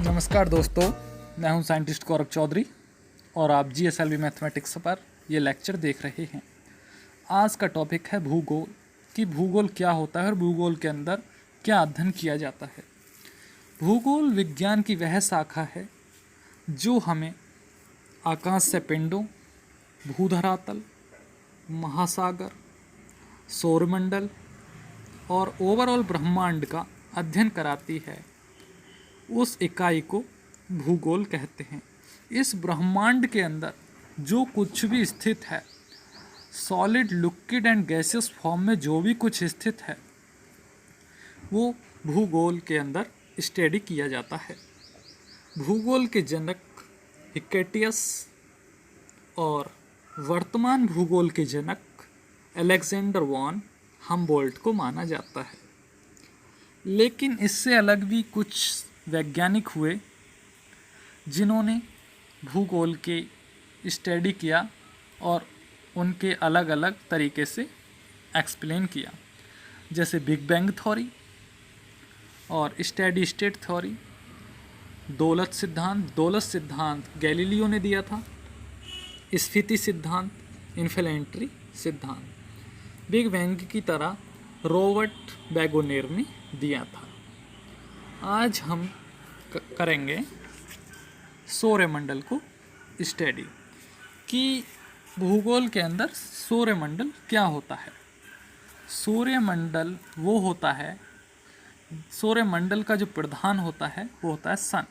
नमस्कार दोस्तों, मैं हूं साइंटिस्ट गौरव चौधरी और आप GSLV मैथमेटिक्स पर ये लेक्चर देख रहे हैं। आज का टॉपिक है भूगोल, कि भूगोल क्या होता है और भूगोल के अंदर क्या अध्ययन किया जाता है। भूगोल विज्ञान की वह शाखा है जो हमें आकाश से पिंडों, भूधरातल, महासागर, सौरमंडल और ओवरऑल ब्रह्मांड का अध्ययन कराती है। उस इकाई को भूगोल कहते हैं। इस ब्रह्मांड के अंदर जो कुछ भी स्थित है, solid, liquid and gaseous form में जो भी कुछ स्थित है, वो भूगोल के अंदर स्टडी किया जाता है। भूगोल के जनक हिक्केटियस और वर्तमान भूगोल के जनक अलेक्जेंडर वॉन हम्बोल्ट को माना जाता है। लेकिन इससे अलग भी कुछ वैज्ञानिक हुए जिन्होंने भूगोल के स्टडी किया और उनके अलग अलग तरीके से एक्सप्लेन किया, जैसे बिग बैंग थ्योरी और स्टेडी स्टेट थ्योरी, दौलत सिद्धांत गैलीलियो ने दिया था, स्फीति सिद्धांत, इन्फ्लेमेटरी सिद्धांत बिग बैंग की तरह रॉबर्ट बैगोनेर ने दिया था। आज हम करेंगे सौरमंडल को स्टडी, कि भूगोल के अंदर सौरमंडल क्या होता है। सौरमंडल वो होता है, सौरमंडल का जो प्रधान होता है वो होता है सन।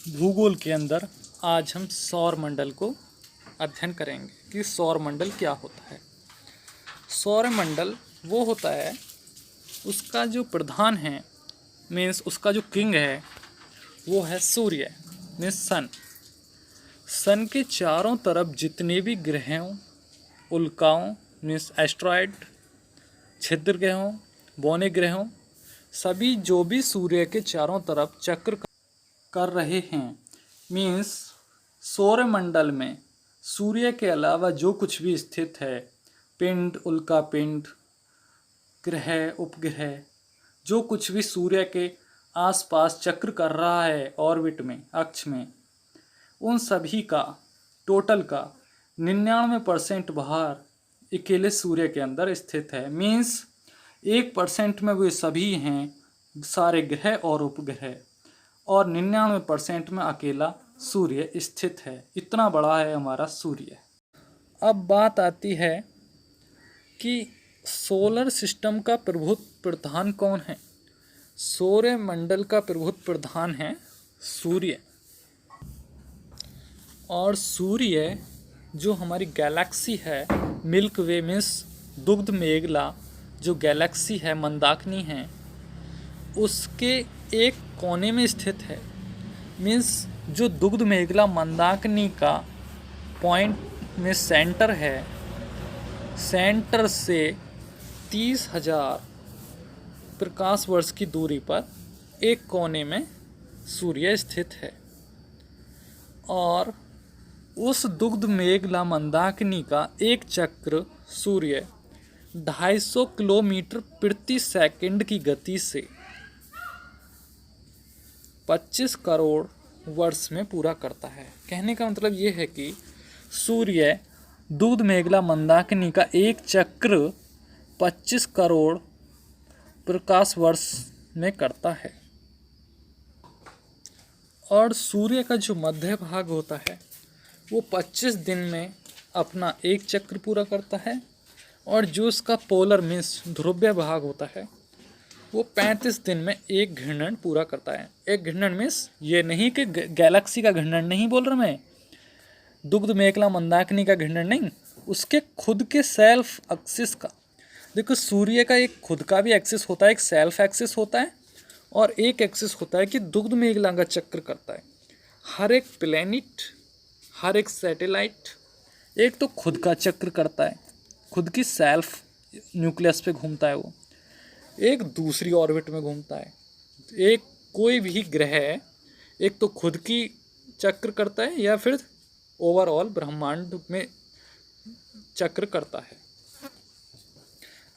भूगोल के अंदर आज हम सौरमंडल को अध्ययन करेंगे कि सौरमंडल क्या होता है। सौरमंडल वो होता है, उसका जो प्रधान है, मीन्स उसका जो किंग है, वो है सूर्य, मीन्स सन। सन के चारों तरफ जितने भी ग्रहों, उल्काओं मीन्स एस्ट्रॉयड, छिद्र ग्रहों, बौने ग्रहों, सभी जो भी सूर्य के चारों तरफ चक्र कर रहे हैं, मीन्स सौरमंडल में सूर्य के अलावा जो कुछ भी स्थित है, पिंड, उल्का पिंड, ग्रह, उपग्रह, जो कुछ भी सूर्य के आसपास चक्र कर रहा है ऑर्बिट में, अक्ष में, उन सभी का टोटल का 99% भार अकेले सूर्य के अंदर स्थित है। मीन्स 1% में वे सभी हैं, सारे ग्रह और उपग्रह, और 99% में अकेला सूर्य स्थित है। इतना बड़ा है हमारा सूर्य। अब बात आती है कि सोलर सिस्टम का प्रभुत्व प्रधान कौन है। सौरमंडल का प्रभुत्व प्रधान है सूर्य। और सूर्य जो हमारी गैलेक्सी है, मिल्क वे मीन्स दुग्ध मेघला जो गैलेक्सी है, मंदाकिनी है, उसके एक कोने में स्थित है। मीन्स जो दुग्ध मेघला मंदाकिनी का पॉइंट में सेंटर है, सेंटर से 30,000 प्रकाश वर्ष की दूरी पर एक कोने में सूर्य स्थित है। और उस दुग्ध मेघला मंदाकिनी का एक चक्र सूर्य 250 किलोमीटर प्रति सेकंड की गति से 25 करोड़ वर्ष में पूरा करता है। कहने का मतलब ये है कि सूर्य दुग्ध मेघला मंदाकिनी का एक चक्र 25 करोड़ प्रकाश वर्ष में करता है। और सूर्य का जो मध्य भाग होता है वो 25 दिन में अपना एक चक्र पूरा करता है, और जो उसका पोलर मीन्स ध्रुवीय भाग होता है वो 35 दिन में एक घूर्णन पूरा करता है। एक घूर्णन मीन्स ये नहीं कि गैलेक्सी का घूर्णन नहीं बोल रहा मैं, दुग्ध मेघला मंदाकिनी का घूर्णन नहीं, उसके खुद के सेल्फ एक्सिस का। देखो, सूर्य का एक खुद का भी एक्सिस होता है, एक सेल्फ एक्सिस होता है, और एक एक्सिस होता है कि दुग्ध मेघला का चक्र करता है। हर एक प्लैनेट, हर एक सैटेलाइट एक तो खुद का चक्र करता है, खुद की सेल्फ न्यूक्लियस पे घूमता है, वो एक दूसरी ऑर्बिट में घूमता है। एक कोई भी ग्रह एक तो खुद की चक्र करता है या फिर ओवरऑल ब्रह्मांड में चक्र करता है।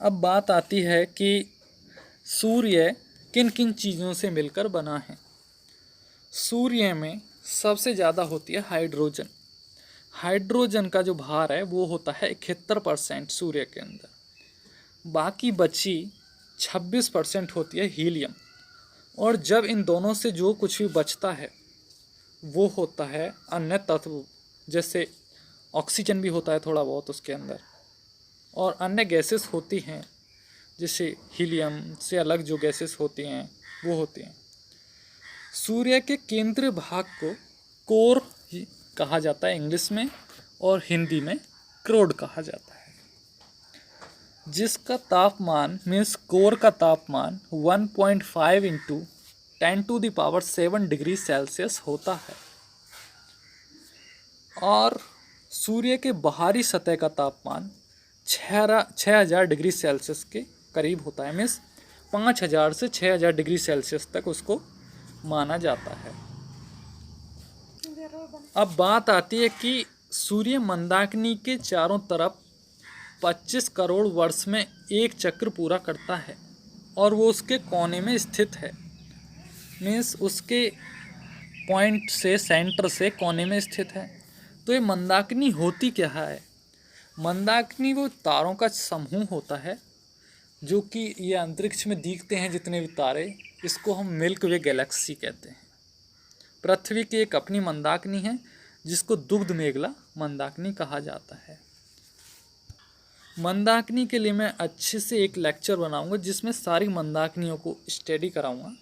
अब बात आती है कि सूर्य किन किन चीज़ों से मिलकर बना है। सूर्य में सबसे ज़्यादा होती है हाइड्रोजन। हाइड्रोजन का जो भार है वो होता है 71% सूर्य के अंदर। बाकी बची 26% होती है हीलियम। और जब इन दोनों से जो कुछ भी बचता है वो होता है अन्य तत्व, जैसे ऑक्सीजन भी होता है थोड़ा बहुत उसके अंदर, और अन्य गैसेस होती हैं, जैसे हीलियम से अलग जो गैसेस होती हैं वो होती हैं। सूर्य के केंद्रीय भाग को कोर कहा जाता है इंग्लिश में, और हिंदी में क्रोड कहा जाता है, जिसका तापमान मीन्स कोर का तापमान 1.5 इंटू 10⁻⁷ डिग्री सेल्सियस होता है। और सूर्य के बाहरी सतह का तापमान 6000 डिग्री सेल्सियस के करीब होता है, मीन्स 5000 से 6000 डिग्री सेल्सियस तक उसको माना जाता है। अब बात आती है कि सूर्य मंदाकिनी के चारों तरफ 25 करोड़ वर्ष में एक चक्र पूरा करता है, और वो उसके कोने में स्थित है, मीन्स उसके पॉइंट से, सेंटर से कोने में स्थित है। तो ये मंदाकिनी होती क्या है? मंदाकिनी वो तारों का समूह होता है जो कि ये अंतरिक्ष में दिखते हैं जितने भी तारे, इसको हम मिल्क वे गैलेक्सी कहते हैं। पृथ्वी की एक अपनी मंदाकिनी है जिसको दुग्ध मेघला मंदाकिनी कहा जाता है। मंदाकिनी के लिए मैं अच्छे से एक लेक्चर बनाऊंगा जिसमें सारी मंदाकिनियों को स्टडी कराऊंगा,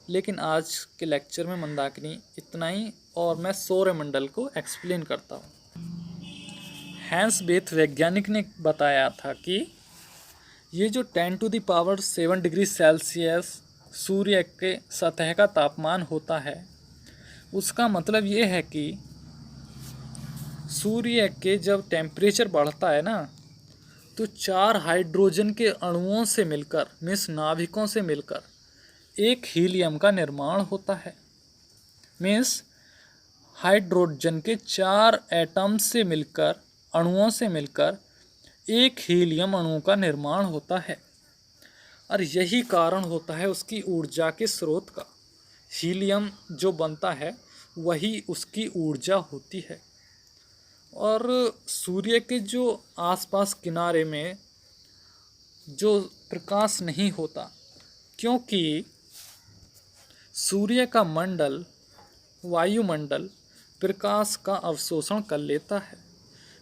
लेकिन आज के लेक्चर में मंदाकिनी इतना ही, और मैं सौरमंडल को एक्सप्लेन करता हूँ। हैंस बेथ वैज्ञानिक ने बताया था कि ये जो 10⁻⁷ डिग्री सेल्सियस सूर्य के सतह का तापमान होता है, उसका मतलब ये है कि सूर्य के जब टेम्परेचर बढ़ता है ना, तो 4 हाइड्रोजन के अणुओं से मिलकर, मीन्स नाभिकों से मिलकर एक हीलियम का निर्माण होता है। मीन्स हाइड्रोजन के 4 एटम्स से मिलकर, अणुओं से मिलकर एक हीलियम अणु का निर्माण होता है, और यही कारण होता है उसकी ऊर्जा के स्रोत का। हीलियम जो बनता है वही उसकी ऊर्जा होती है। और सूर्य के जो आसपास किनारे में जो प्रकाश नहीं होता, क्योंकि सूर्य का मंडल, वायुमंडल प्रकाश का अवशोषण कर लेता है।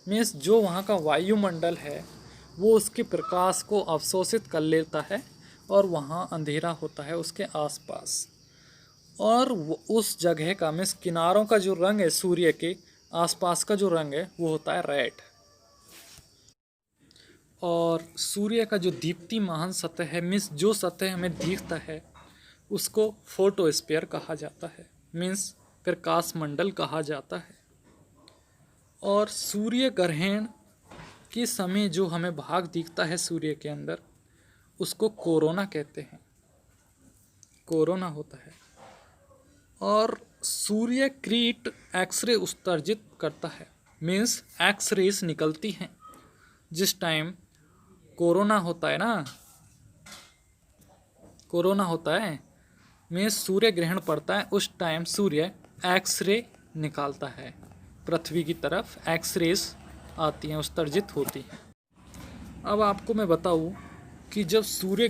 मीन्स जो वहाँ का वायुमंडल है वो उसके प्रकाश को अवशोषित कर लेता है, और वहाँ अंधेरा होता है उसके आसपास। और उस जगह का, मीन्स किनारों का जो रंग है, सूर्य के आसपास का जो रंग है वो होता है रेड। और सूर्य का जो दीप्तिमान सतह है, मीन्स जो सतह हमें दिखता है, उसको फोटोस्फीयर कहा जाता है, मीन्स प्रकाश मंडल कहा जाता है। और सूर्य ग्रहण के समय जो हमें भाग दिखता है सूर्य के अंदर, उसको कोरोना कहते हैं, कोरोना होता है। और सूर्य किरण एक्सरे उत्सर्जित करता है, मीन्स एक्स रेस निकलती हैं। जिस टाइम कोरोना होता है ना, कोरोना होता है मीन्स सूर्य ग्रहण पड़ता है, उस टाइम सूर्य एक्स रे निकालता है, पृथ्वी की तरफ एक्स रेस आती हैं, उत्सर्जित होती हैं। अब आपको मैं बताऊं कि जब सूर्य